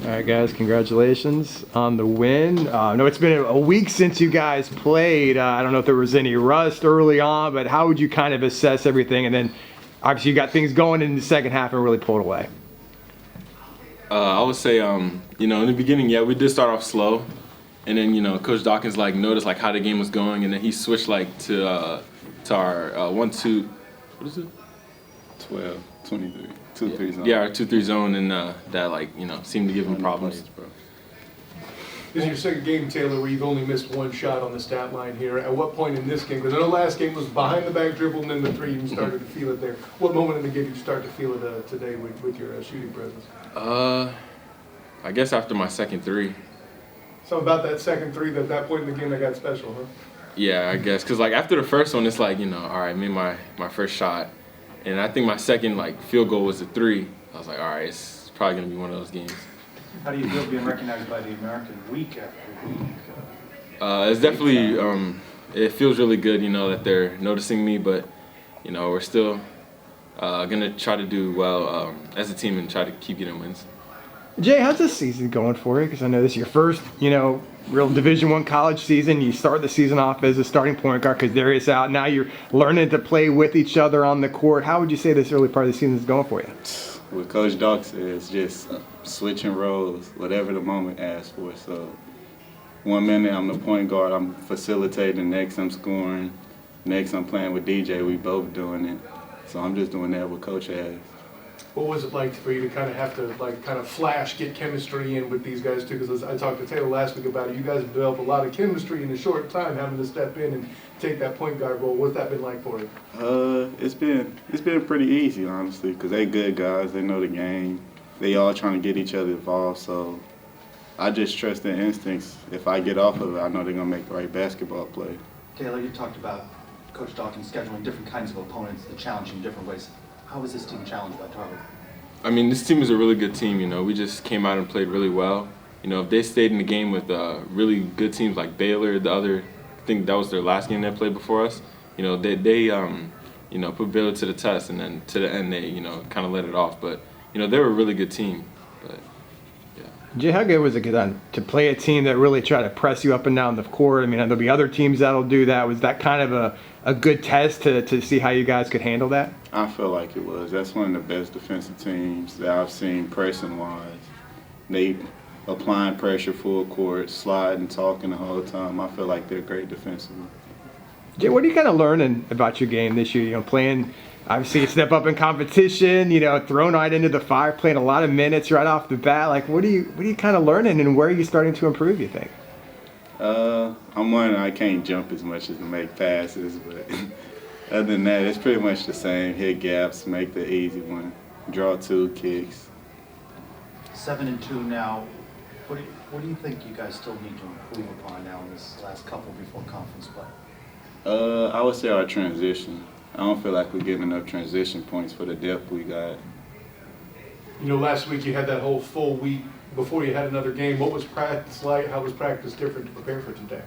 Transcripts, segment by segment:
All right, guys, congratulations on the win. I know it's been a week since you guys played. I don't know if there was any rust early on, but how would you kind of assess everything? And then obviously you got things going in the second half and really pulled away. I would say, in the beginning, yeah, we did start off slow. And then, Coach Dawkins, noticed, how the game was going. And then he switched, to our 1-2, what is it? 12, 23, 2-3 zone. Yeah, our 2-3 zone. And that, seemed to give him problems. This is your second game, Taylor, where you've only missed one shot on the stat line here. At what point in this game, because I know last game was behind the back dribble and then the three, you started to feel it there. What moment in the game did you start to feel it today with your shooting presence? I guess after my second three. So about that second three, that point in the game that got special, huh? Yeah, I guess. Because, after the first one, it's all right, I made my first shot. And I think my second, field goal was a three. I was like, all right, it's probably going to be one of those games. How do you feel being recognized by the American week after week? It's definitely, it feels really good, that they're noticing me, but, we're still going to try to do well as a team and try to keep getting wins. Jay, how's this season going for you? Because I know this is your first, real Division I college season. You start the season off as a starting point guard because Darius out. Now you're learning to play with each other on the court. How would you say this early part of the season is going for you? What Coach Doc says, just switching roles, whatever the moment asks for. So 1 minute I'm the point guard, I'm facilitating. Next I'm scoring. Next I'm playing with DJ. We both doing it. So I'm just doing that what Coach has. What was it like for you to kind of have to flash, get chemistry in with these guys too? Because I talked to Taylor last week about it. You guys have developed a lot of chemistry in a short time, having to step in and take that point guard role. What's that been like for you? It's been pretty easy, honestly, because they good guys. They know the game. They all trying to get each other involved. So I just trust their instincts. If I get off of it, I know they're gonna make the right basketball play. Taylor, you talked about Coach Dawkins scheduling different kinds of opponents that challenge in different ways. How was this team challenged by Tarleton? I mean, this team is a really good team, We just came out and played really well. If they stayed in the game with really good teams like Baylor, I think that was their last game they played before us, they put Baylor to the test, and then to the end they, kind of let it off. But, they were a really good team. But, yeah. Jay, how good was it to play a team that really tried to press you up and down the court? I mean, there'll be other teams that'll do that. Was that kind of a good test to see how you guys could handle that? I feel like it was. That's one of the best defensive teams that I've seen pressing-wise. They applying pressure full court, sliding, talking the whole time. I feel like they're great defensively. Jay, what are you kind of learning about your game this year? Playing, obviously, you step up in competition. Thrown right into the fire, playing a lot of minutes right off the bat. What are you kind of learning, and where are you starting to improve? You think? I'm learning I can't jump as much as to make passes, but other than that, it's pretty much the same. Hit gaps, make the easy one, draw two kicks. 7-2 now. What do you think you guys still need to improve upon now in this last couple before conference play? I would say our transition. I don't feel like we're giving enough transition points for the depth we got. Last week you had that whole full week before you had another game. What was practice like? How was practice different to prepare for today?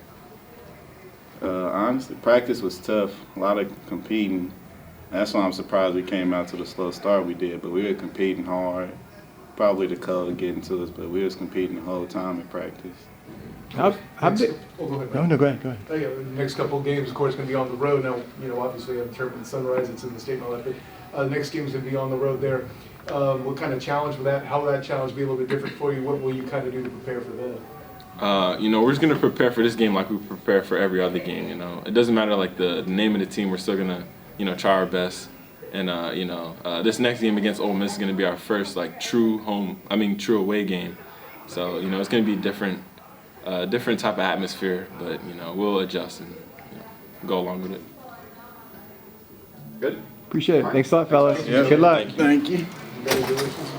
Honestly, practice was tough. A lot of competing. That's why I'm surprised we came out to the slow start we did, but we were competing hard. Probably the cold getting to us, but we was competing the whole time in practice. How big? Oh, go ahead. No, go ahead. Oh, yeah, the next couple of games, of course, going to be on the road. Now, obviously, in terms of Sunrise, it's in the state and all that, but the next game is going to be on the road there. What kind of challenge will that? How will that challenge be a little bit different for you? What will you kind of do to prepare for that? We're just going to prepare for this game like we prepare for every other game, It doesn't matter, the name of the team. We're still going to, try our best. And, this next game against Ole Miss is going to be our first, true away game. So, it's going to be different type of atmosphere, but, we'll adjust and go along with it. Good. Appreciate it. Thanks a lot, fellas. Yeah. Good luck. Thank you. Congratulations.